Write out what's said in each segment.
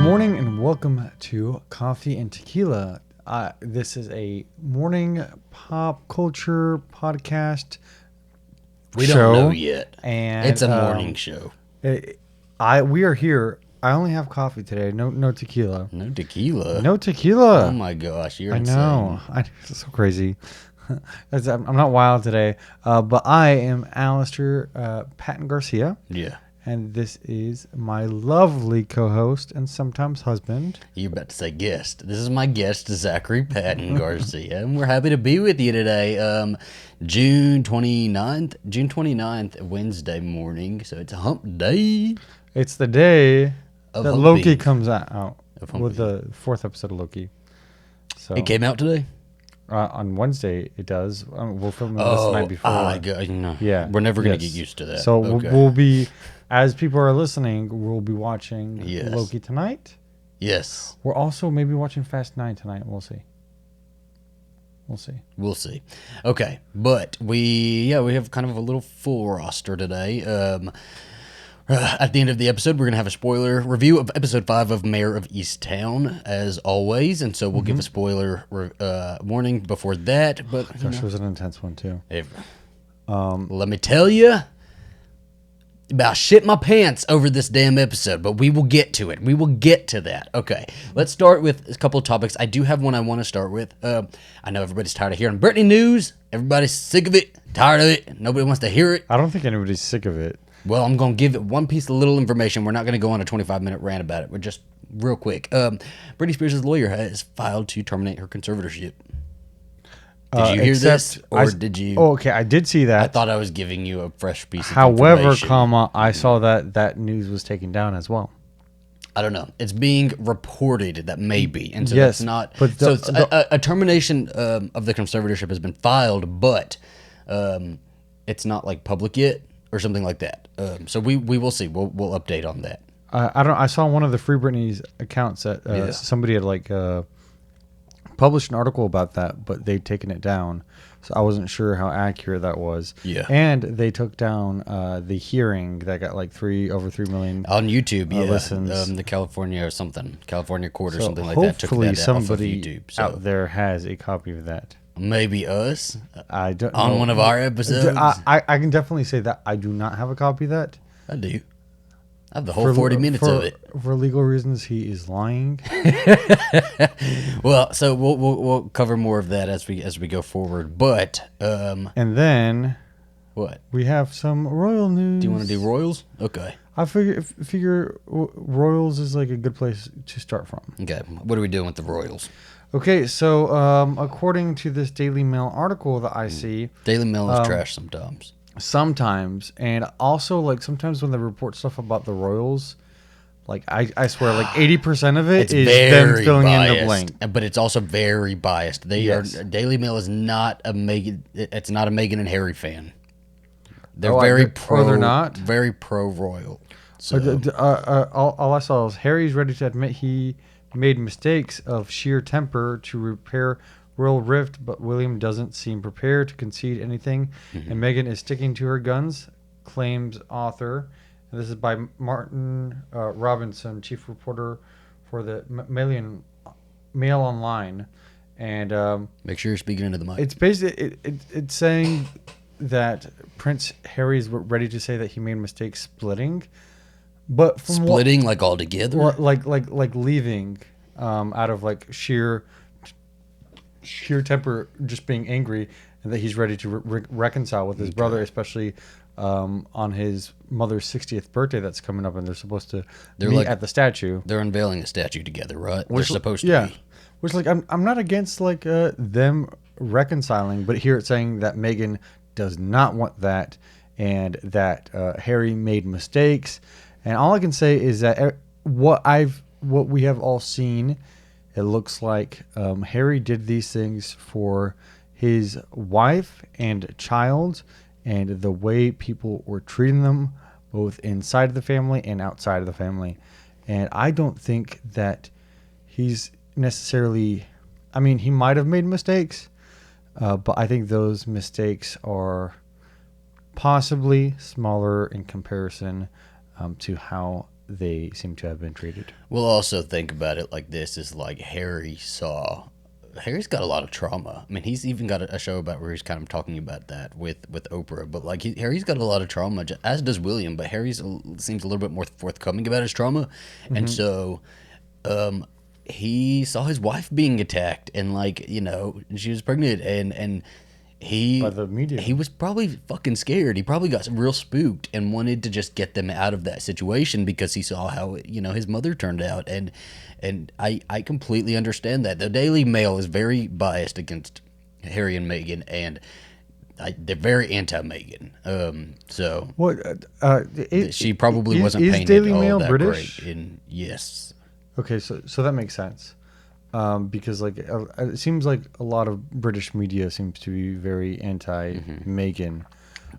morning and welcome to Coffee and Tequila. This is a morning pop culture podcast. We don't know yet. And it's a morning show. We are here. I only have coffee today. No tequila. No tequila. No tequila. Oh my gosh, you're I insane. know. It's so crazy. I'm not wild today, but I am Alastair Patton-Garcia. Yeah. And this is my lovely co-host and sometimes husband. You're about to say guest. This is my guest, Zachary Patton-Garcia, and we're happy to be with you today. June 29th, Wednesday morning, so it's a hump day. It's the day Of that humping. Loki comes out Of with humping. the fourth episode of Loki. So It came out today? on Wednesday it does. We're filming this the night before. Yeah, We're never going to yes. get used to that. So Okay. we'll be, as people are listening, we'll be watching Yes. Loki tonight. Yes. We're also maybe watching Fast 9 tonight. We'll see. We'll see. Okay, but we have kind of a little full roster today. At the end of the episode, we're going to have a spoiler review of episode 5 of Mare of Easttown, as always. And so we'll give a spoiler warning before that. But Gosh, it was an intense one too. let me tell you, about shit my pants over this damn episode. But we will get to it. We will get to that. Okay, let's start with a couple of topics. I do have one I want to start with. I know everybody's tired of hearing Britney news. Everybody's sick of it, tired of it. Nobody wants to hear it. I don't think anybody's sick of it. Well, I'm going to give it one piece of little information. We're not going to go on a 25-minute rant about it. We're just real quick. Britney Spears' lawyer has filed to terminate her conservatorship. Did you hear this? Or did you? Oh, okay. I did see that. I thought I was giving you a fresh piece of However, information. I saw that news was taken down as well. I don't know. It's being reported that maybe. And so Yes, that's not. but So it's a termination of the conservatorship has been filed, but it's not like public yet or something like that. So we will see. We'll update on that. I saw one of the Free Britney's accounts that somebody had published an article about that, but they'd taken it down. So I wasn't sure how accurate that was. Yeah. And they took down the hearing that got like over 3 million On YouTube, listens. The California court or So something like that took hopefully that off of somebody YouTube. So out there has a copy of that. maybe us I don't on know. one of our episodes. I can definitely say that I do not have a copy of that. I do. I have the whole 40 minutes of it. For legal reasons, he is lying. Well, so we'll cover more of that as we go forward. But And then what? we have some royal news. Do you want to do Royals? Okay. I figure Royals is like a good place to start from. Okay. What are we doing with the Royals? Okay, so according to this Daily Mail article that I see, Daily Mail is trash sometimes. sometimes, and also like sometimes when they report stuff about the Royals, like I swear like 80% of it It's is them very filling in the biased, blank. but it's also very biased. Yes. Daily Mail is not a Meghan. It's not a Meghan and Harry fan. They're Oh, very they're pro. not? Very pro royal. So All I saw is Harry's ready to admit he made mistakes of sheer temper to repair royal rift, but William doesn't seem prepared to concede anything, and Meghan is sticking to her guns, claims author. And this is by Martin Robinson, chief reporter for the Mail Online, and make sure you're speaking into the mic. it's basically it's saying that Prince Harry is ready to say that he made mistakes splitting, but from Splitting like all together. or like leaving out of like sheer temper, just being angry, and that he's ready to reconcile with his brother, especially on his mother's 60th birthday that's coming up, and they're supposed to meet at the statue. They're unveiling a statue together, right? They're Which, supposed to yeah, be. which like I'm not against like them reconciling, but here it's saying that Meghan does not want that, and that Harry made mistakes, and all I can say is that what we have all seen, it looks like Harry did these things for his wife and child, and the way people were treating them, both inside of the family and outside of the family. And I don't think that he's necessarily, I mean, he might have made mistakes, but I think those mistakes are possibly smaller in comparison to how they seem to have been treated. We'll also think about it like this: is like Harry's got a lot of trauma. I mean, he's even got a show about where he's kind of talking about that with Oprah. But like, Harry's got a lot of trauma, as does William. But Harry's seems a little bit more forthcoming about his trauma, and so, he saw his wife being attacked, and like, she was pregnant, and he By the media. he was probably fucking scared. He probably got real spooked and wanted to just get them out of that situation because he saw how his mother turned out, and I completely understand that. The Daily Mail is very biased against Harry and Meghan, and they're very anti-Meghan. So What? she probably wasn't is painted Daily all Mail that British? great. And yes, Okay, so that makes sense. Because like it seems like a lot of British media seems to be very anti-Meghan.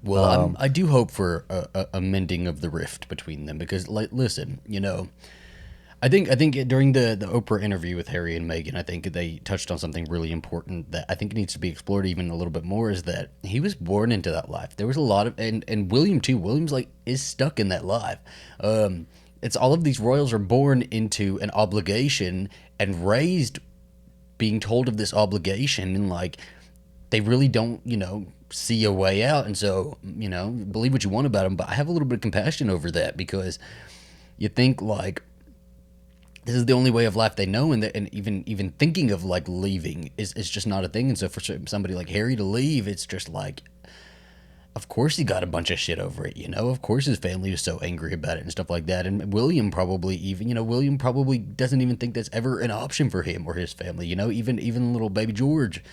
well, I do hope for a mending of the rift between them because, like, listen, I think during the Oprah interview with Harry and Meghan, I think they touched on something really important that I think needs to be explored even a little bit more. Is that he was born into that life. There was a lot of and William too. William's like is stuck in that life. It's all of these royals are born into an obligation and raised being told of this obligation, and like they really don't see a way out. And so believe what you want about them, but I have a little bit of compassion over that because you think like this is the only way of life they know, and even thinking of like leaving is just not a thing. And so for somebody like Harry to leave, it's just like, of course he got a bunch of shit over it, Of course his family was so angry about it and stuff like that. And William probably William probably doesn't even think that's ever an option for him or his family, Even little baby George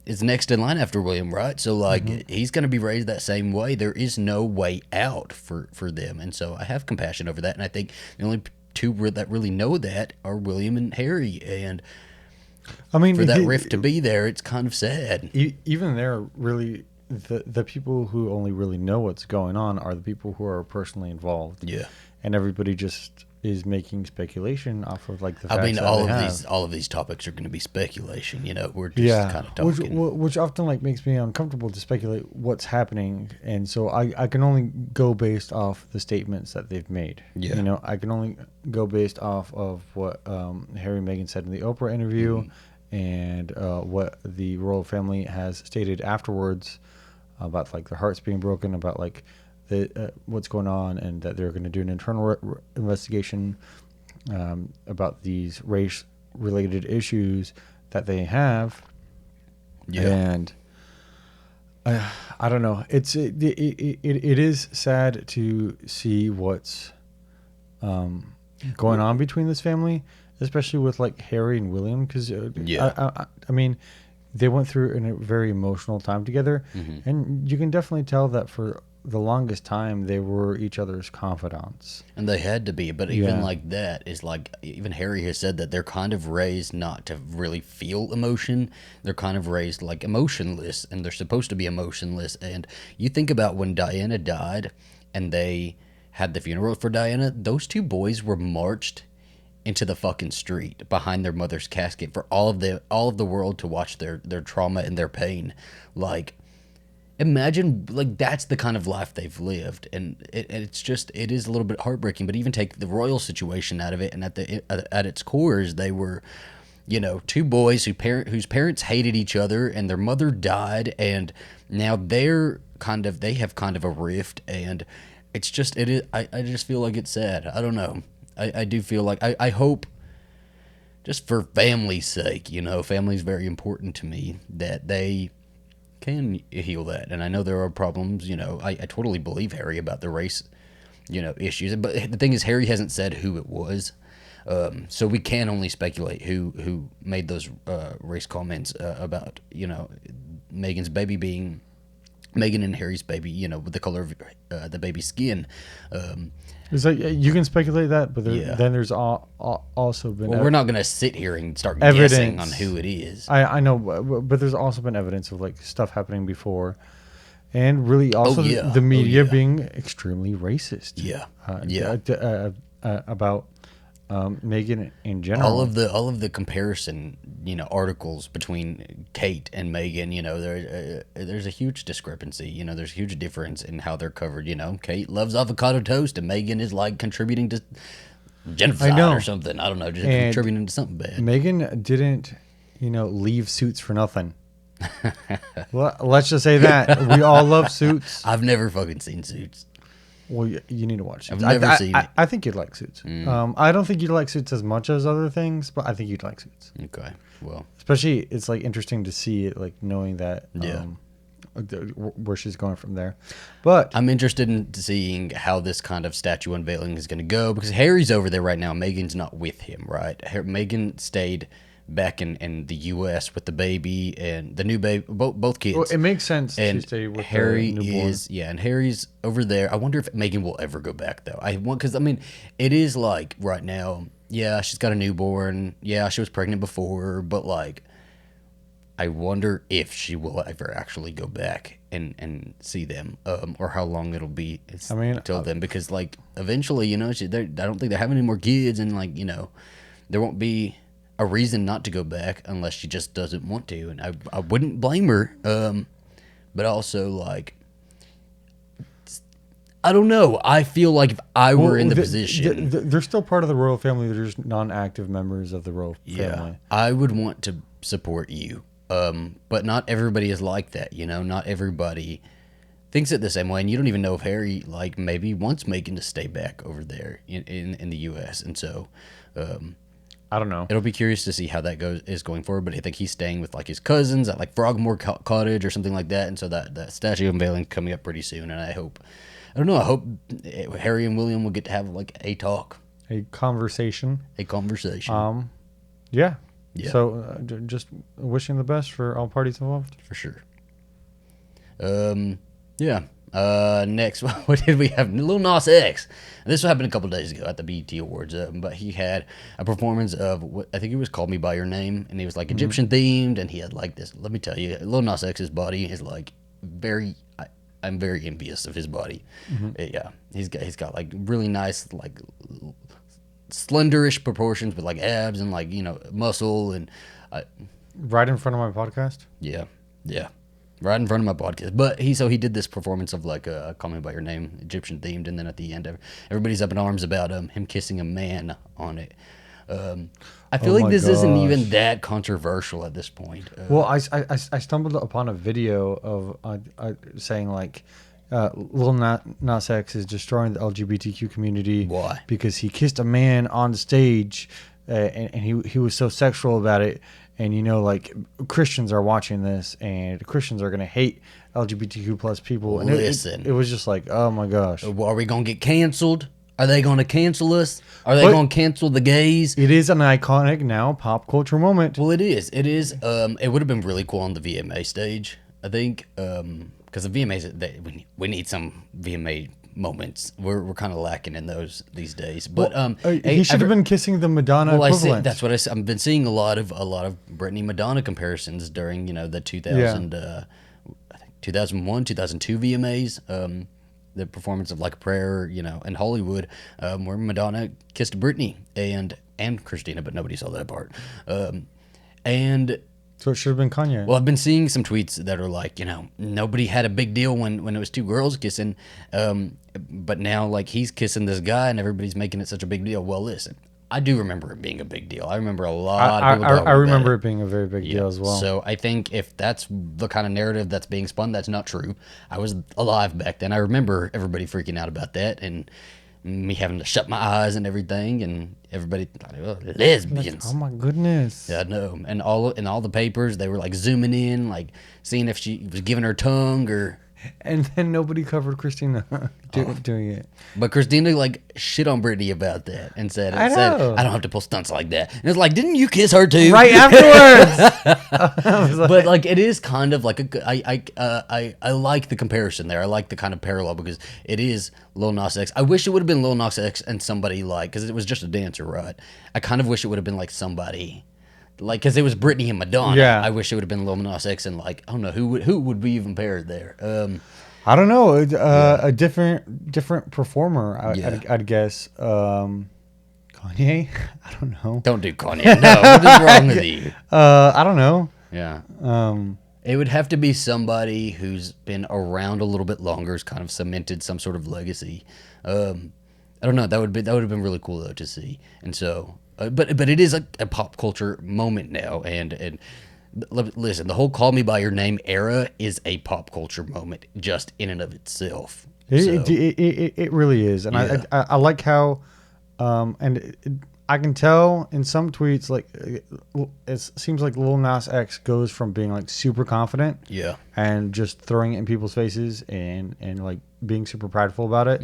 is next in line after William, right? So like he's going to be raised that same way. There is no way out for them. And so I have compassion over that. And I think the only two that really know that are William and Harry. And I mean, for that rift to be there, it's kind of sad. Even there, really, the people who only really know what's going on are the people who are personally involved. Yeah, and everybody just is making speculation off of like the facts. I mean, that all of these topics are going to be speculation. We're just kind of talking, which often like makes me uncomfortable to speculate what's happening, and so I can only go based off the statements that they've made. Yeah, I can only go based off of what Harry and Meghan said in the Oprah interview, and what the royal family has stated afterwards about like their hearts being broken, about like what's going on, and that they're going to do an internal investigation about these race-related issues that they have. Yeah, and I don't know. It is sad to see what's going on between this family, especially with like Harry and William, because I mean, they went through a very emotional time together, and you can definitely tell that for the longest time they were each other's confidants, and they had to be. But even like that is like, even Harry has said that they're kind of raised not to really feel emotion. They're kind of raised like emotionless, and they're supposed to be emotionless. And you think about when Diana died and they had the funeral for Diana, those two boys were marched into the fucking street behind their mother's casket for all of the world to watch their trauma and their pain. Like, imagine, like, that's the kind of life they've lived, and it is a little bit heartbreaking. But even take the royal situation out of it, and at its cores, they were, two boys whose parents hated each other, and their mother died, and now they have kind of a rift, and it's just I just feel like it's sad. I don't know. I do feel like I hope, just for family's sake, family's very important to me, that they can heal that. And I know there are problems, I totally believe Harry about the race, issues. But the thing is, Harry hasn't said who it was. So we can only speculate who made those race comments about, Meghan's baby being, Meghan and Harry's baby, with the color of the baby's skin. It's like you can speculate that, but then there's also been. Well, we're not going to sit here and start guessing on who it is. I know, but there's also been evidence of like stuff happening before, and really also the media being extremely racist. Yeah, about Megan in general. All of the comparison, articles between Kate and Megan, there's a huge discrepancy. There's a huge difference in how they're covered. Kate loves avocado toast, and Megan is like contributing to genocide or something. I don't know, just contributing to something bad. Megan didn't, leave Suits for nothing. Well, let's just say that we all love Suits. I've never fucking seen Suits. Well, you need to watch Suits. I've never seen it. I think you'd like Suits. I don't think you'd like Suits as much as other things, but I think you'd like Suits. Okay, well, especially it's like interesting to see it, like knowing that where she's going from there. But I'm interested in seeing how this kind of statue unveiling is going to go, because Harry's over there right now. Megan's not with him, right? Megan stayed back in the U.S. with the baby and the new baby, both kids. Well, it makes sense and to stay with Harry the newborn. and Harry's over there. I wonder if Megan will ever go back though. Because it is like right now. Yeah, she's got a newborn. Yeah, she was pregnant before, but like, I wonder if she will ever actually go back and see them, or how long it'll be till then. Because like eventually, I don't think they're having any more kids, and like there won't be a reason not to go back unless she just doesn't want to, and I wouldn't blame her. But also like, I don't know. I feel like if I were in the position, they're still part of the royal family. They're just non-active members of the royal family. I would want to support you, but not everybody is like that. Not everybody thinks it the same way, and you don't even know if Harry like maybe wants Megan to stay back over there in the U.S. And so. I don't know. It'll be curious to see how that is going forward, but I think he's staying with like his cousins at like Frogmore Cottage or something like that, and so that statue unveiling coming up pretty soon. And I hope Harry and William will get to have like a talk, a conversation. Yeah. So just wishing the best for all parties involved. For sure. Yeah. Next, what did we have? Lil Nas X. And this happened a couple days ago at the BET Awards, but he had a performance of what I think it was Call Me By Your Name, and he was like Egyptian themed, and he had like this. Let me tell you, Lil Nas X's body is like I'm very envious of his body. Yeah, he's got like really nice like slenderish proportions, with like abs and like muscle and right in front of my podcast. Yeah. Right in front of my podcast. But he did this performance of like Call Me By Your Name, Egyptian themed, and then at the end everybody's up in arms about him kissing a man on it. I feel like this isn't even that controversial at this point. Well, I stumbled upon a video of saying like Lil Nas X is destroying the LGBTQ community. Why? Because he kissed a man on stage, and he was so sexual about it. And like Christians are watching this, and Christians are gonna hate LGBTQ plus people. And listen, it was just like, oh my gosh, are we gonna get canceled? Are they gonna cancel us? Are they gonna cancel the gays? It is an iconic now pop culture moment. Well, it is. It is. It would have been really cool on the VMA stage, I think, because the VMAs we need some VMA moments. We're kind of lacking in those these days. But he should have been kissing the Madonna equivalent. That's what I've been seeing a lot of Britney Madonna comparisons during the 2000 I think 2001 2002 VMAs. The performance of Like a Prayer, in Hollywood, where Madonna kissed Britney and Christina, but nobody saw that part. And so it should have been Kanye. Well, I've been seeing some tweets that are like, nobody had a big deal when it was two girls kissing, but now like he's kissing this guy and everybody's making it such a big deal. Well, listen, I do remember it being a big deal. I remember a lot of people I remember it being a very big deal as well. So I think if that's the kind of narrative that's being spun, that's not true. I was alive back then. I remember everybody freaking out about that and me having to shut my eyes and everything, and everybody thought, oh, lesbians. Oh my goodness. Yeah, I know. And all the papers, they were like zooming in, like seeing if she was giving her tongue or. And then nobody covered Christina doing it. But Christina like shit on Britney about that and said, I don't have to pull stunts like that. And it's like, didn't you kiss her too? Right afterwards. But like it is kind of like I like the comparison there. I like the kind of parallel because it is Lil Nas X. I wish it would have been Lil Nas X and somebody like, because it was just a dancer, right? I kind of wish it would have been like somebody. Like, because it was Britney and Madonna. Yeah. I wish it would have been Lil Nas X and like, I don't know, who would we even pair there? I don't know. A different performer, I'd guess. Because Kanye? I don't know. Don't do Kanye. No, what is wrong with you? I don't know. Yeah. It would have to be somebody who's been around a little bit longer, has kind of cemented some sort of legacy. I don't know. That would have been really cool though to see. And so, but it is a pop culture moment now. And listen, the whole "Call Me by Your Name" era is a pop culture moment just in and of itself. It really is, and Yeah. I like how, I can tell in some tweets like it seems like Lil Nas X goes from being like super confident, Yeah. and just throwing it in people's faces and like being super prideful about it,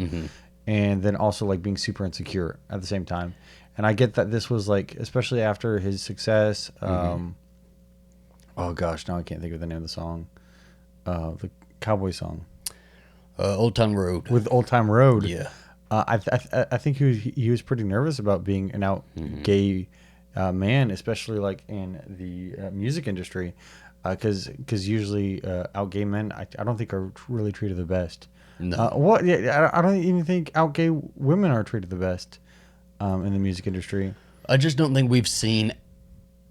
and then also like being super insecure at the same time. And I get that this was like, especially after his success. Oh gosh, now I can't think of the name of the song, the cowboy song. Old Town Road. With Old Time Road. Yeah. I think he was pretty nervous about being an out gay man, especially like in the music industry, because usually out gay men I don't think are really treated the best. No. Yeah, I don't even think out gay women are treated the best in the music industry. I just don't think we've seen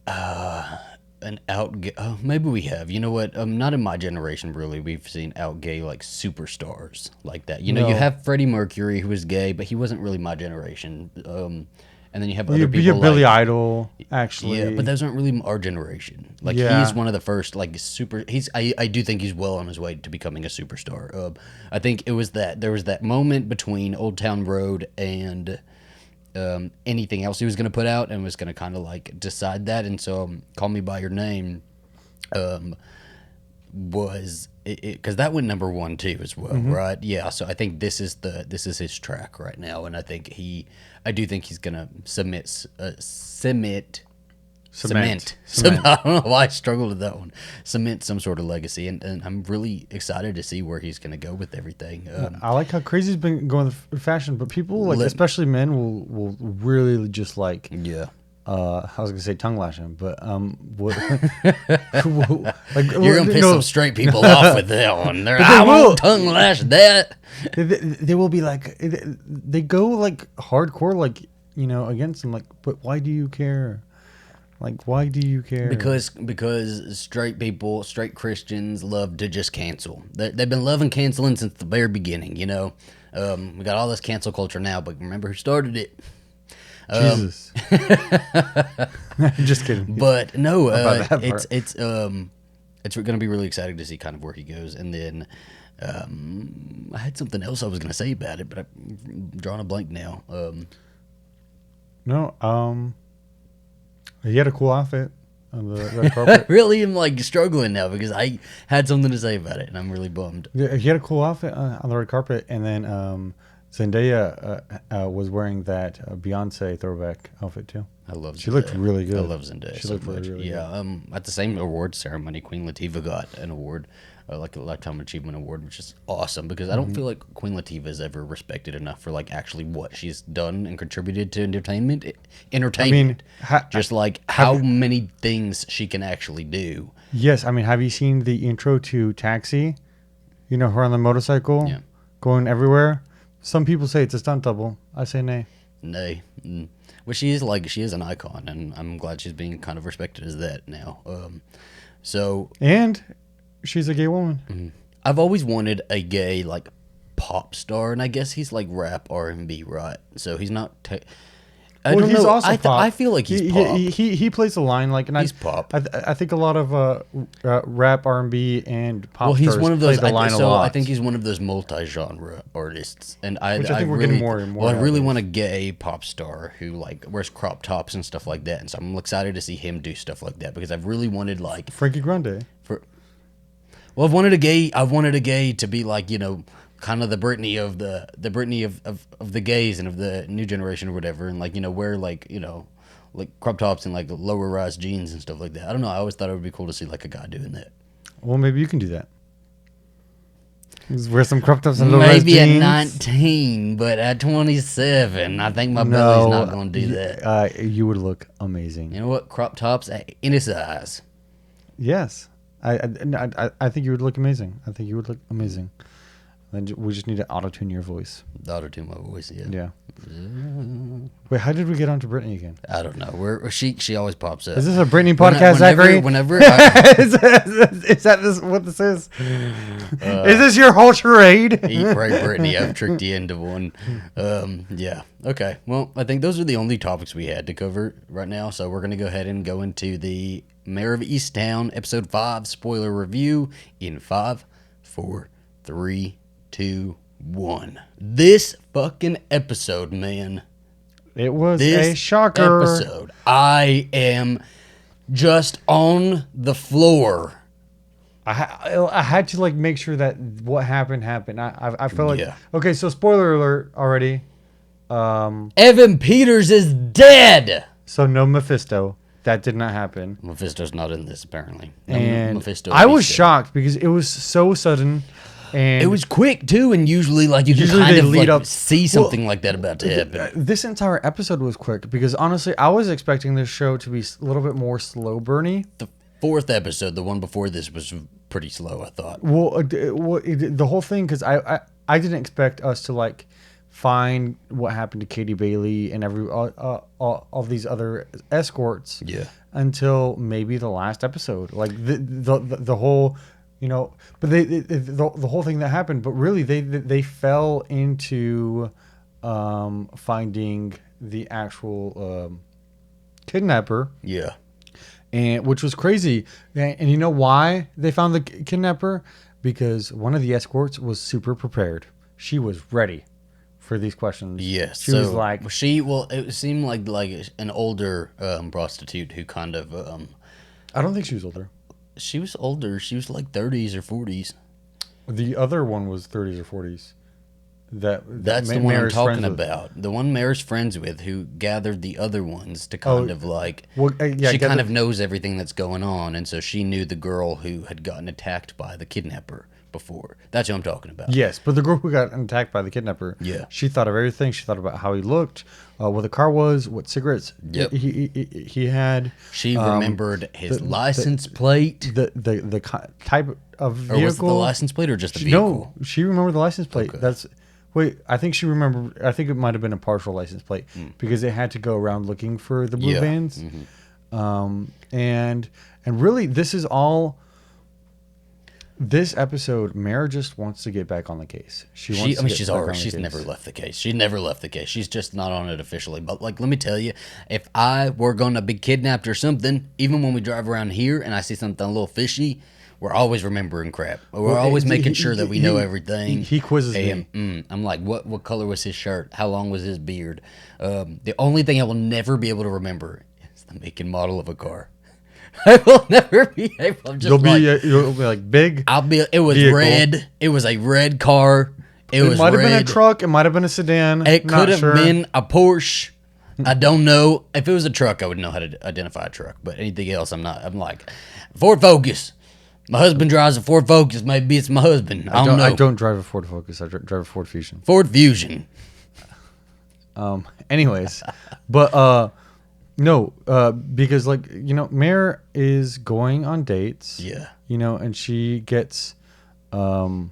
an out gay. Oh, maybe we have. You know what? Not in my generation, really. We've seen out gay like superstars like that. You know, you No. have Freddie Mercury, who was gay, but he wasn't really my generation. And then you have other You people have Billy like, Idol, actually. yeah, but those aren't really our generation. Like Yeah. he's one of the first like super. I do think he's well on his way to becoming a superstar. I think there was that moment between Old Town Road and anything else he was going to put out, and was going to kind of like decide that. And so "Call Me by Your Name" was it because that went number one too as well, right? Yeah. So I think this is his track right now, and I do think he's going to cement. I don't know why I struggled with that one. Cement some sort of legacy, and I'm really excited to see where he's going to go with everything. I like how crazy's been going with fashion, but people like, especially men, will really just like. Yeah. I was gonna say tongue lash him, but what, like You're gonna piss some straight people off with that one. I won't tongue lash that. They will be like, they go like hardcore, like against him. Like, but why do you care? Like, why do you care? Because straight people, straight Christians love to just cancel. They've been loving canceling since the very beginning. We got all this cancel culture now, but remember who started it? Jesus. Just kidding. But no, part. it's going to be really exciting to see kind of where he goes. And then I had something else I was going to say about it, but I'm drawing a blank now. No, he had a cool outfit on the red carpet. Really am like struggling now because I had something to say about it, and I'm really bummed. Yeah, he had a cool outfit on the red carpet, and then Zendaya was wearing that Beyonce throwback outfit too. I love. She looked really good. I love Zendaya so much. Really yeah. At the same award ceremony, Queen Latifah got an award, like a Lifetime Achievement Award, which is awesome because I don't feel like Queen Latifah is ever respected enough for like actually what she's done and contributed to entertainment. Just like how many things she can actually do. Yes, I mean, have you seen the intro to Taxi? You know, her on the motorcycle, going everywhere. Some people say it's a stunt double. I say nay. Nay. Well, she is an icon, and I'm glad she's being kind of respected as that now. And she's a gay woman. I've always wanted a gay like pop star, and I guess he's like rap R&B, right? So he's not. I don't know. Also pop. I feel like he's pop. He plays the line like, and he's pop. I think a lot of rap, R&B, and pop. Well, he's stars one of those. play the line a lot. I think he's one of those multi-genre artists, and Which I think we're getting more and more. Well, I really want a gay pop star who like wears crop tops and stuff like that, and so I'm excited to see him do stuff like that because I've really wanted like Frankie Grande. I've wanted a gay to be like kind of the Britney of the Britney of the gays and of the new generation or whatever, and like wear like like crop tops and like lower rise jeans and stuff like that. I don't know. I always thought it would be cool to see like a guy doing that. Well, maybe you can do that. Just wear some crop tops and low rise jeans. Maybe at 19, but at 27, I think my belly's not going to do that. You would look amazing. You know what? Crop tops at any size. Yes, I think you would look amazing. I think you would look amazing. Then we just need to auto-tune your voice. Auto-tune my voice, yeah. Yeah. Wait, how did we get onto Britney again? I don't know. She always pops up. Is this a Britney podcast, Zachary? Whenever is that what this is? Is this your whole charade? Eat right, Britney. I've tricked you into one. Yeah. Okay. Well, I think those are the only topics we had to cover right now. So we're going to go ahead and go into the Mare of Easttown, episode 5, spoiler review in 5, 4, 3, 2, 1. This fucking episode, man. It was a shocker. Episode. I am just on the floor. I had to like make sure that what happened. I felt like okay. So spoiler alert already. Evan Peters is dead. So no Mephisto. That did not happen. Mephisto's not in this apparently. No, And Mephisto I was shocked because it was so sudden. And it was quick too, and usually like you can kind of like see something like that about to happen. This entire episode was quick because honestly, I was expecting this show to be a little bit more slow burny. The 4th episode, the one before this, was pretty slow. I thought. Well, the whole thing because I didn't expect us to like find what happened to Katie Bailey and all these other escorts. Yeah. Until maybe the last episode, like the whole. You know, but the whole thing that happened, but really they fell into finding the actual kidnapper. Yeah, and which was crazy. And you know why they found the kidnapper? Because one of the escorts was super prepared. She was ready for these questions. Yes, she was like it seemed like an older prostitute who kind of. I don't think she was older. She was older. She was like 30s or 40s. The other one was 30s or 40s. That's the one I'm talking about. The one Mare's friends with, who gathered the other ones to kind of like. Well, she kind of knows everything that's going on, and so she knew the girl who had gotten attacked by the kidnapper before. That's what I'm talking about. Yes, but the girl who got attacked by the kidnapper. Yeah, she thought of everything. She thought about how he looked, what the car was, what cigarettes he had. She remembered his license plate, the type of vehicle. Or was it the license plate or just the vehicle? No, she remembered the license plate. Okay. I think she remembered. I think it might have been a partial license plate because they had to go around looking for the blue vans. Mm-hmm. And really, this is all. This episode, Mare just wants to get back on the case. She's never left the case. She's never left the case. She's just not on it officially. But like, let me tell you, if I were going to be kidnapped or something, even when we drive around here and I see something a little fishy, we're always remembering crap. We're always making sure that we know everything. He quizzes me. I'm like, what color was his shirt? How long was his beard? The only thing I will never be able to remember is the make and model of a car. I will never be able. You'll be like big. It was vehicle. Red. It was a red car. It might have been a truck. It might have been a sedan. It could have been a Porsche. I don't know. If it was a truck, I would know how to identify a truck. But anything else, I'm not. I'm like, Ford Focus. My husband drives a Ford Focus. Maybe it's my husband. I don't know. I don't drive a Ford Focus. I drive a Ford Fusion. Ford Fusion. Anyways, but no, because like Mare is going on dates. Yeah. And she gets, because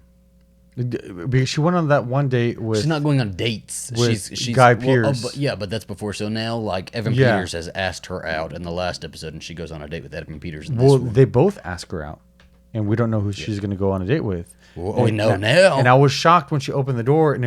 she went on that one date with. She's not going on dates. She's Guy Pearce. But that's before. So now, like Evan Peters has asked her out in the last episode, and she goes on a date with Evan Peters. They both ask her out, and we don't know who she's going to go on a date with. Well, we know now. And I was shocked when she opened the door, and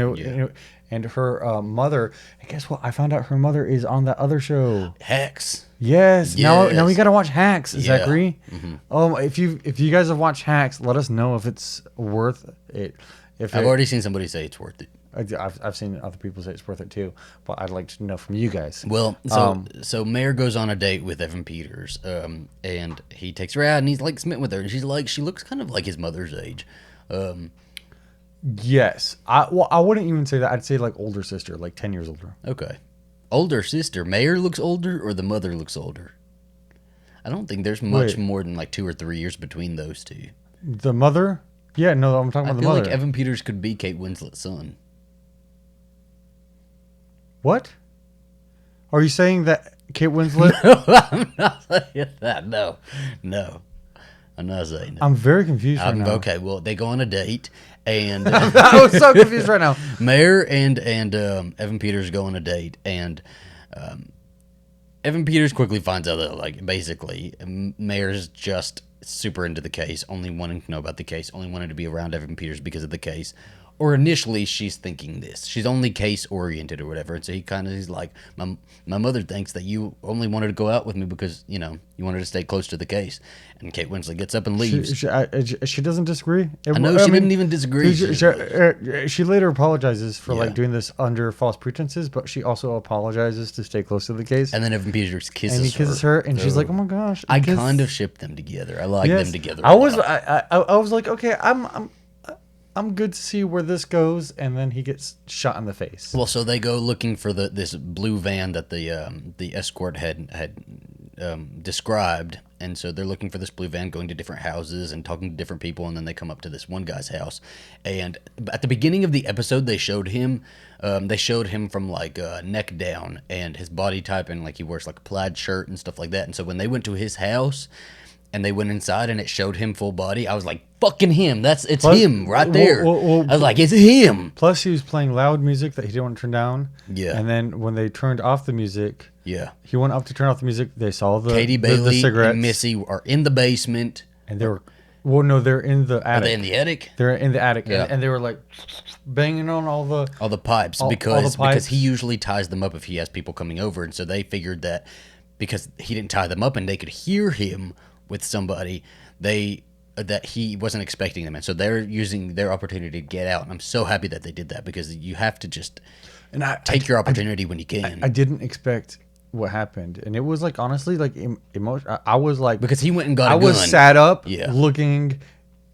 her mother. And guess what? I found out her mother is on that other show, Hacks. Yes. Now we got to watch Hacks, Zachary. Mm-hmm. If you guys have watched Hacks, let us know if it's worth it. I've already seen somebody say it's worth it. I've seen other people say it's worth it too, but I'd like to know from you guys. Well, so Mare goes on a date with Evan Peters, and he takes her out, and he's like smitten with her, and she looks kind of like his mother's age. Yes, I wouldn't even say that. I'd say like older sister, like 10 years older. Okay, older sister. Mare looks older, or the mother looks older. I don't think there's much more than like 2 or 3 years between those two. The mother? Yeah, no, I'm talking about the mother. I feel like Evan Peters could be Kate Winslet's son. What? Are you saying that Kate Winslet? No, I'm not saying that. No. I'm not saying it. I'm very confused right now. Okay, well, they go on a date, and I was so confused right now. Mayor and Evan Peters go on a date, and Evan Peters quickly finds out that, like, basically, Mayor's just super into the case, only wanting to know about the case, only wanting to be around Evan Peters because of the case. Or initially, she's thinking this. She's only case-oriented or whatever. And so he's like, my mother thinks that you only wanted to go out with me because, you wanted to stay close to the case. And Kate Winslet gets up and leaves. She doesn't disagree. I know she didn't even disagree. She later apologizes for like doing this under false pretenses, but she also apologizes to stay close to the case. And then Evan Peters kisses her. And he kisses her, and she's like, "Oh my gosh!" I kind of ship them together. I like them together. I was like, okay, I'm good to see where this goes, and then he gets shot in the face. Well, so they go looking for this blue van that the escort had described, and so they're looking for this blue van, going to different houses and talking to different people, and then they come up to this one guy's house. And at the beginning of the episode, they showed him from like neck down and his body type, and like he wears like a plaid shirt and stuff like that. And so when they went to his house and they went inside and it showed him full body, I was like, fucking him. It's him right there. I was like, it's him. Plus, he was playing loud music that he didn't want to turn down. Yeah. And then when they turned off the music, he went up to turn off the music. They saw Katie Bailey the cigarettes. and Missy are in the basement. And they were, they're in the attic. Are they in the attic? They're in the attic. Yeah. And they were like banging on all the pipes because he usually ties them up if he has people coming over. And so they figured that because he didn't tie them up and they could hear him with somebody, that he wasn't expecting them, and so they're using their opportunity to get out. And I'm so happy that they did that, because you have to just take your opportunity when you can. I didn't expect what happened, and it was like, honestly, like emotional. I was like, because he went and got a gun. I was sat up, looking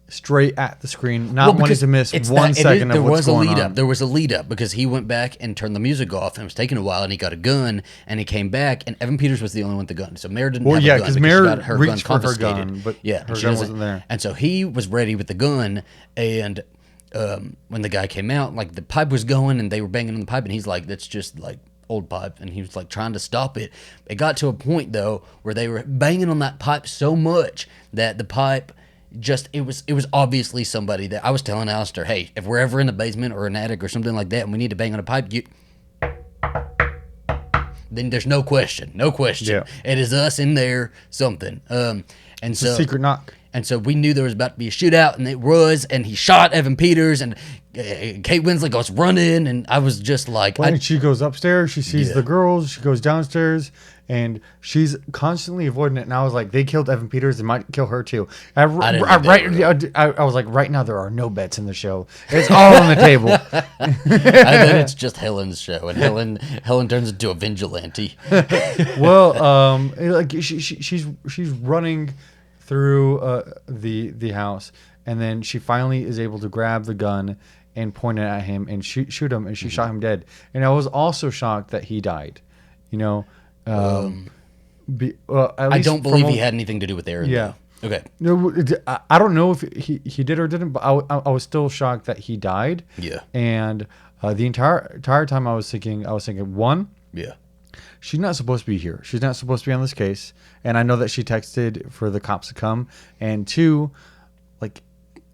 straight at the screen, not wanting to miss 1 second of what's going on. There was a lead up because he went back and turned the music off, and it was taking a while, and he got a gun, and he came back, and Evan Peters was the only one with the gun. So Mare didn't have a gun because Mare she got her gun confiscated. Her gun, but her gun wasn't there. And so he was ready with the gun, and when the guy came out, like the pipe was going, and they were banging on the pipe, and he's like, "That's just like old pipe," and he was like trying to stop it. It got to a point though where they were banging on that pipe so much that the pipe it was obviously somebody that I was telling Alastair, hey, if we're ever in the basement or an attic or something like that and we need to bang on a pipe, then there's no question. Yeah. It is us in there, something. It's a secret knock. And so we knew there was about to be a shootout, and it was, and he shot Evan Peters, and Kate Winslet goes running, and I was just like... she goes upstairs, she sees the girls, she goes downstairs, and she's constantly avoiding it, and I was like, they killed Evan Peters, they might kill her too. I was like, right now there are no bets in the show. It's all on the table. And then it's just Helen's show, and Helen turns into a vigilante. Well, like she's running through the house, and then she finally is able to grab the gun and point it at him and shoot him, and she shot him dead. And I was also shocked that he died. I don't believe he had anything to do with Aaron. Yeah. Though. Okay. No, I don't know if he did or didn't, but I was still shocked that he died. Yeah. And the entire time I was thinking, one. Yeah. She's not supposed to be here. She's not supposed to be on this case. And I know that she texted for the cops to come. And two, like,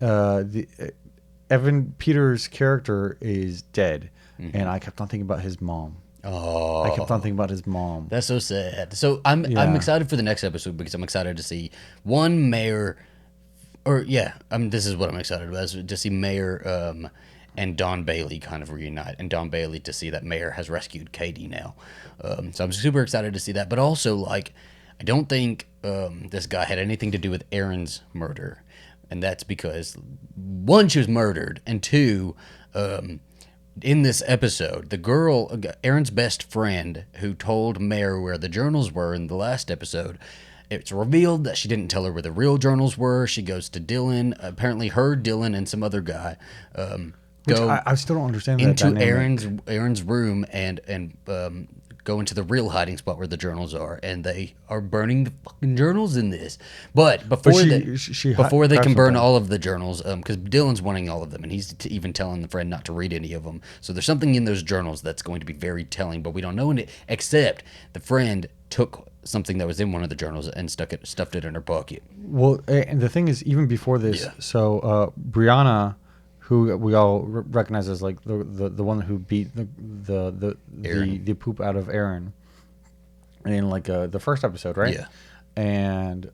Evan Peters' character is dead. Mm-hmm. And I kept on thinking about his mom. Oh. I kept on thinking about his mom. That's so sad. So I'm excited for the next episode, because I'm excited to see Mare, this is what I'm excited about, is to see Mare and Don Bailey kind of reunite, and Don Bailey to see that Mare has rescued Katie now. So I'm super excited to see that. But also, like, I don't think this guy had anything to do with Aaron's murder. And that's because, one, she was murdered, and two, in this episode, the girl, Aaron's best friend, who told Mare where the journals were in the last episode, it's revealed that she didn't tell her where the real journals were. She goes to Dylan, apparently Dylan and some other guy, I still don't understand into Aaron's room and go into the real hiding spot where the journals are, and they are burning the fucking journals in this. But before they can burn all of the journals, because Dylan's wanting all of them, and he's even telling the friend not to read any of them. So there's something in those journals that's going to be very telling, but we don't know it, except the friend took something that was in one of the journals and stuffed it in her pocket. Well, and the thing is, even before this, so Brianna, who we all recognize as like the one who beat the poop out of Aaron in like the first episode, right? Yeah. And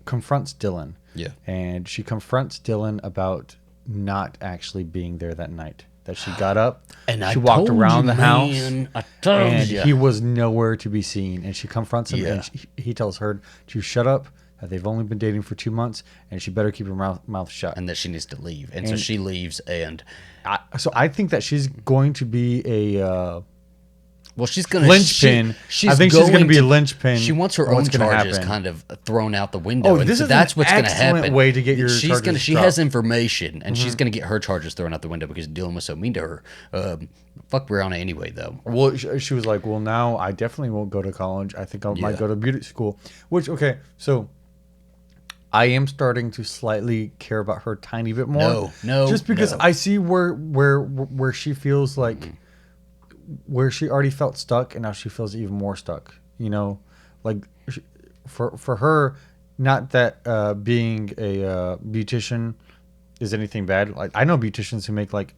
confronts Dylan. Yeah. And she confronts Dylan about not actually being there that night. That she got up and she walked around the house, I told and you. he was nowhere to be seen. And she confronts him, and he tells her to shut up. That they've only been dating for 2 months, and she better keep her mouth shut. And that she needs to leave. And so she leaves, and so I think that she's going to be a well, she's going to linchpin. I think she's going to be a linchpin. She wants her own charges kind of thrown out the window. Oh, this is that's what's going to happen. Excellent way to get your charges She has information, and she's going to get her charges thrown out the window because Dylan was so mean to her. Fuck Brianna anyway, though. Well, she was like, well, now I definitely won't go to college. I think I might go to beauty school. Which, okay, so I am starting to slightly care about her a tiny bit more. No. Just because I see where she feels like where she already felt stuck, and now she feels even more stuck. You know, like for her, not that being a beautician is anything bad. Like I know beauticians who make like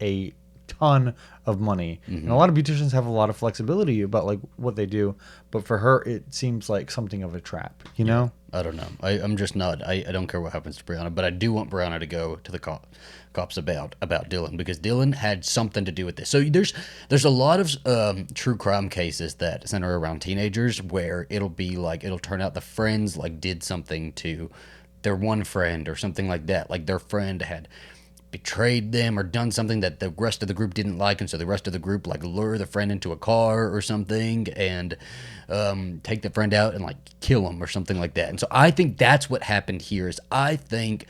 a ton of money, and a lot of beauticians have a lot of flexibility about like what they do. But for her, it seems like something of a trap. You know? I don't know. I'm just not. I don't care what happens to Brianna, but I do want Brianna to go to the cops about Dylan, because Dylan had something to do with this. So there's a lot of true crime cases that center around teenagers where it'll turn out the friends like did something to their one friend or something like that. Like their friend had betrayed them or done something that the rest of the group didn't like, and so the rest of the group like lure the friend into a car or something and take the friend out and like kill him or something like that. And so I think that's what happened here. Is I think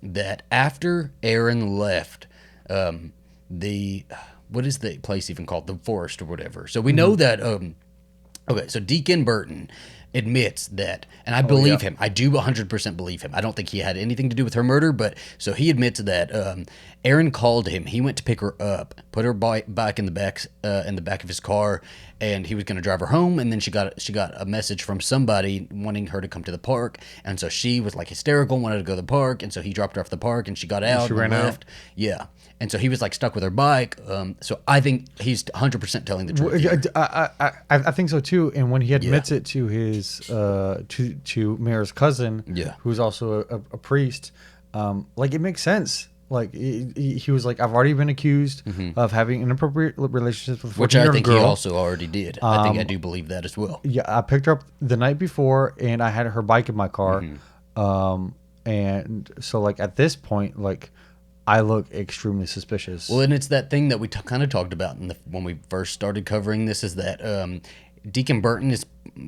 that after Aaron left what is the place even called, the forest or whatever, so we know that okay, so Deacon Burton admits that, and I believe him. I do 100% believe him. I don't think he had anything to do with her murder, but so he admits that Aaron called him. He went to pick her up, put her bike in the back of his car, and he was going to drive her home. And then she got a message from somebody wanting her to come to the park, and so she was like hysterical, wanted to go to the park, and so he dropped her off the park, and she got out and left. Yeah. And so he was like stuck with her bike. So I think he's 100% telling the truth. I think so too. And when he admits it to his to Mayor's cousin, who's also a priest, like it makes sense. Like he was like, I've already been accused of having inappropriate relationships with a 14-year-old girl. Which I think he also already did. I think I do believe that as well. Yeah, I picked her up the night before, and I had her bike in my car. And so like at this point, like I look extremely suspicious. Well, and it's that thing that we kind of talked about when we first started covering this, is that Deacon Burton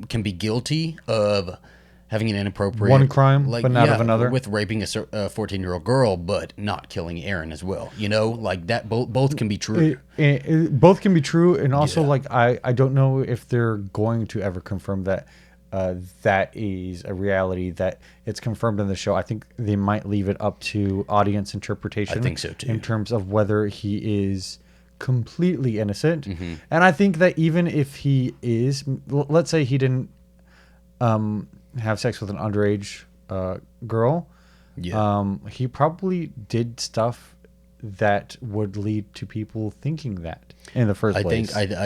can be guilty of having an inappropriate one crime, but not of another, with raping a 14-year-old girl, but not killing Aaron as well. You know, like that. Both can be true. Both can be true, and also like I don't know if they're going to ever confirm that. That is a reality, that it's confirmed in the show. I think they might leave it up to audience interpretation. I think so too. In terms of whether he is completely innocent. And I think that even if he is, let's say he didn't have sex with an underage girl, he probably did stuff that would lead to people thinking that in the first place. I do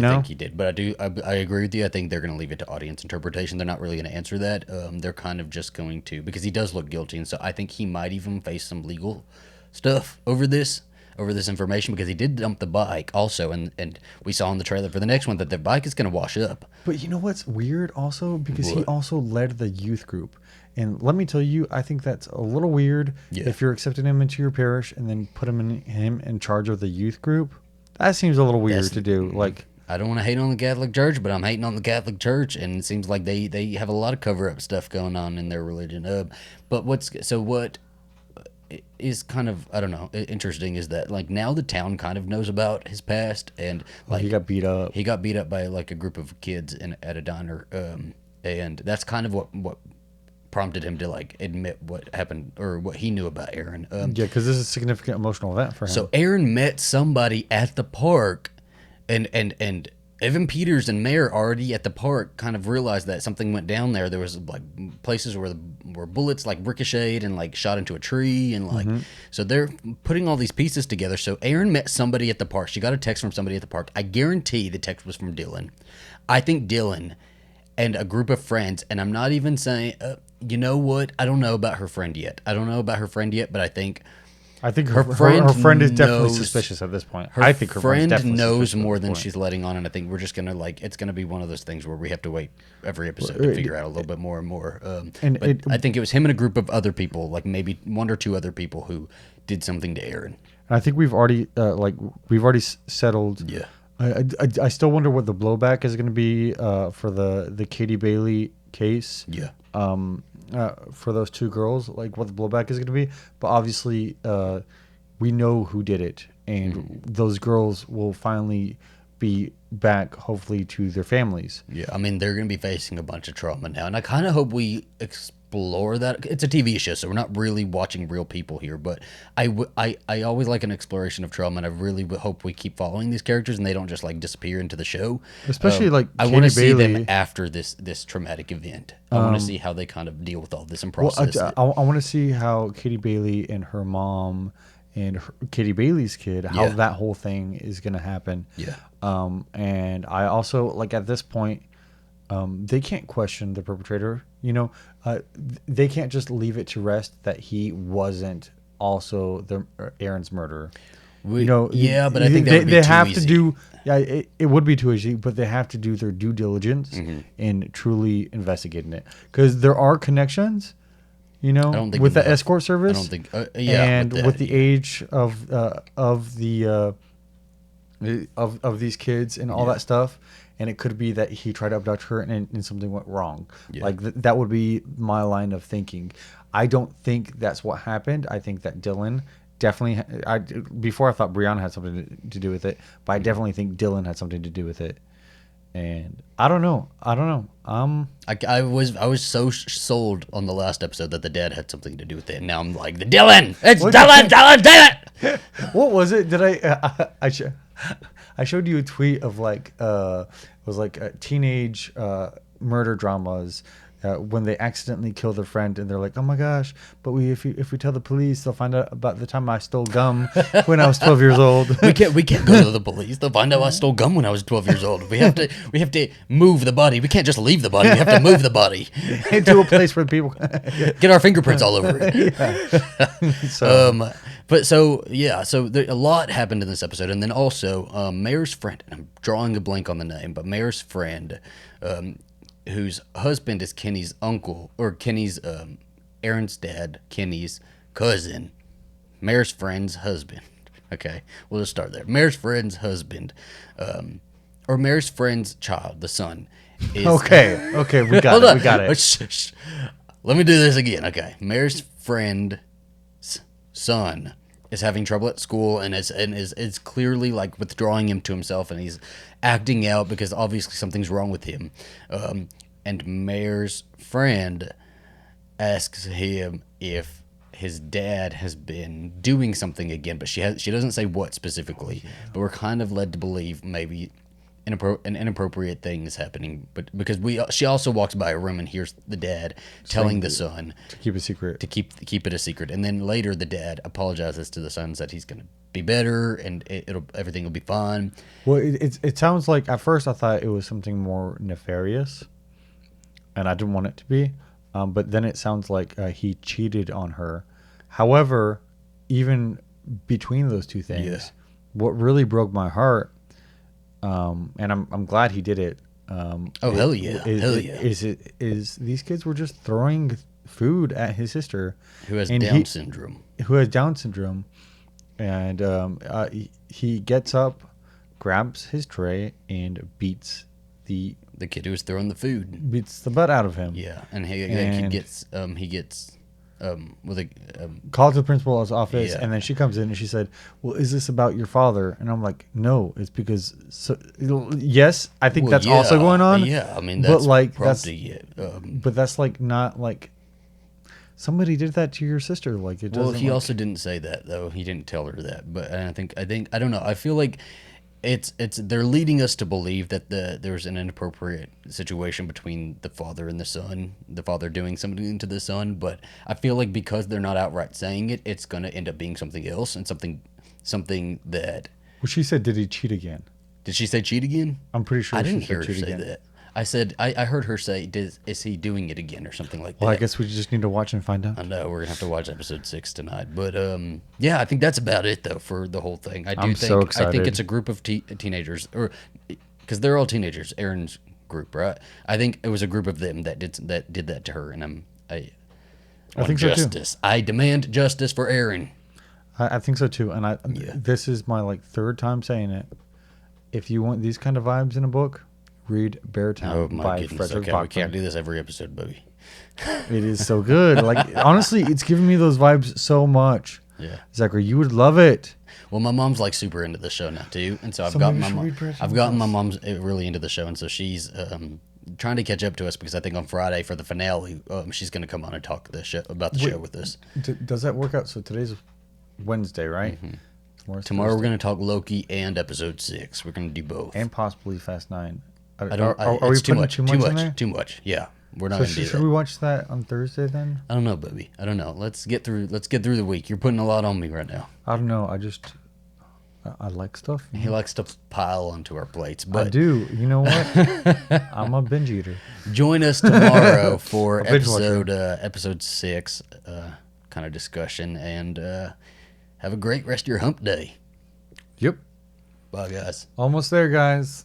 think he did. But I agree with you. I think they're going to leave it to audience interpretation. They're not really going to answer that. They're kind of just going to, because he does look guilty, and so I think he might even face some legal stuff over this information, because he did dump the bike also, and we saw in the trailer for the next one that the bike is going to wash up. But you know what's weird also? Because he also led the youth group. And let me tell you, I think that's a little weird if you're accepting him into your parish and then put him in charge of the youth group. That seems a little weird to do. Like, I don't want to hate on the Catholic Church, but I'm hating on the Catholic Church, and it seems like they have a lot of cover-up stuff going on in their religion. But what is kind of, I don't know, interesting is that like now the town kind of knows about his past, and like he got beat up. He got beat up by like a group of kids at a diner, and that's kind of what prompted him to like admit what happened or what he knew about Aaron. Because this is a significant emotional event for him. So Aaron met somebody at the park, and Evan Peters and Mayor already at the park kind of realized that something went down there. There was like places where bullets like ricocheted and like shot into a tree and like so they're putting all these pieces together. So Aaron met somebody at the park. She got a text from somebody at the park. I guarantee the text was from Dylan. I think Dylan and a group of friends, and I'm not even saying, you know what? I don't know about her friend yet. But I think her friend is definitely suspicious at this point. I think her friend definitely knows more than she's letting on, and I think we're just gonna it's gonna be one of those things where we have to wait every episode to figure out a little bit more and more. I think it was him and a group of other people, like maybe one or two other people who did something to Aaron. I think we've already settled. Yeah. I still wonder what the blowback is going to be for the Katie Bailey case. Yeah. For those two girls, like what the blowback is going to be. But obviously, we know who did it, and those girls will finally be back, hopefully, to their families. Yeah, I mean, they're going to be facing a bunch of trauma now, and I kind of hope we explore that. It's a TV show, so we're not really watching real people here, but I always like an exploration of trauma, and I really hope we keep following these characters, and they don't just, like, disappear into the show. Especially, I want to see them after this traumatic event. I want to see how they kind of deal with all this and process it. I want to see how Katie Bailey and her mom and Katie Bailey's kid, how that whole thing is going to happen. Yeah. And I also, like, at this point, they can't question the perpetrator. You know, they can't just leave it to rest that he wasn't also Aaron's murderer. You know, but I think they have easy. to do. Yeah, it would be too easy, but they have to do their due diligence in truly investigating it, because there are connections. You know, with the escort service. I don't think. And with the age of these kids and all that stuff, and it could be that he tried to abduct her and something went wrong. Yeah. Like that would be my line of thinking. I don't think that's what happened. I think that Dylan definitely. Before I thought Brianna had something to do with it, but I definitely think Dylan had something to do with it. And I don't know. I was so sold on the last episode that the dad had something to do with it. And now I'm like, the Dylan! It's Dylan! Damn it! What was it? Did I showed you a tweet of like it was like teenage murder dramas when they accidentally kill their friend and they're like, oh my gosh, but if we tell the police, they'll find out about the time I stole gum when I was 12 years old. We can't go to the police. They'll find out I stole gum when I was 12 years old. We have to move the body. We can't just leave the body. We have to move the body into a place where people get our fingerprints all over it. So a lot happened in this episode, and then also Mayor's friend. And I'm drawing a blank on the name, but Mayor's friend. Whose husband is Kenny's uncle, or Kenny's, Aaron's dad, Kenny's cousin, Mayor's friend's husband. Okay, we'll just start there. Mayor's friend's husband, or Mayor's friend's child, the son. Is, okay, we got it. We got it. Shh. Let me do this again. Okay, Mayor's friend's son is having trouble at school and is clearly like withdrawing him to himself, and he's acting out because obviously something's wrong with him. And Mayor's friend asks him if his dad has been doing something again, but she doesn't say what specifically. But we're kind of led to believe maybe an inappropriate thing is happening, but because she also walks by a room and hears the dad telling the son to keep a secret, to keep it a secret, and then later the dad apologizes to the son, said he's gonna be better and everything will be fine. Well, it sounds like at first I thought it was something more nefarious, and I didn't want it to be, but then it sounds like he cheated on her. However, even between those two things, what really broke my heart. And I'm glad he did it. Hell yeah! Is these kids were just throwing food at his sister who has Down syndrome. Who has Down syndrome, and he gets up, grabs his tray, and beats the kid who was throwing the food. Beats the butt out of him. Yeah, and he gets called to the principal's office, and then she comes in and she said, well, is this about your father? And I'm like, no, it's because yes, I think that's also going on. Yeah, I mean, that's but that's like not like somebody did that to your sister. Like it doesn't. Well, he also didn't say that though. He didn't tell her that. But I think I don't know. I feel like they're leading us to believe that there's an inappropriate situation between the father and the son, the father doing something to the son, but I feel like because they're not outright saying it, it's gonna end up being something else and something that. Well, she said, "Did he cheat again?" Did she say cheat again? I'm pretty sure I she didn't said hear her cheat say again. that. I said I heard her say, "Is he doing it again?" or something like that. Well, I guess we just need to watch and find out. I know we're gonna have to watch episode 6 tonight, but yeah, I think that's about it though for the whole thing. I'm so excited. I think it's a group of teenagers, or because they're all teenagers. Aaron's group, right? I think it was a group of them that did that to her, and I think so, too. justice. I demand justice for Aaron. I think so too, and this is my like third time saying it. If you want these kind of vibes in a book, read Beartown by Frederick Okay, Bachman. we can't do this every episode, baby. It is so good. Like honestly, it's giving me those vibes so much. Yeah, Zachary, you would love it. well, my mom's like super into the show now too, and so I've maybe gotten we should read Beartown I've gotten my mom's really into the show, and so she's trying to catch up to us because I think on Friday for the finale, she's going to come on and talk about the show with us. Does that work out? So today's Wednesday, right? Mm-hmm. Tomorrow We're going to talk Loki and episode 6. We're going to do both. and possibly Fast 9. I don't. Are we it's too putting much. too much in there? Too much. Yeah, we're not So going to do should that. we watch that on Thursday then? I don't know, baby. I don't know. Let's get through the week. You're putting a lot on me right now. I don't know. I like stuff. He likes to pile onto our plates, but I do. You know what? I'm a binge eater. join us tomorrow for A binge watcher. episode 6 kind of discussion, and have a great rest of your hump day. Yep. Bye, guys. Almost there, guys.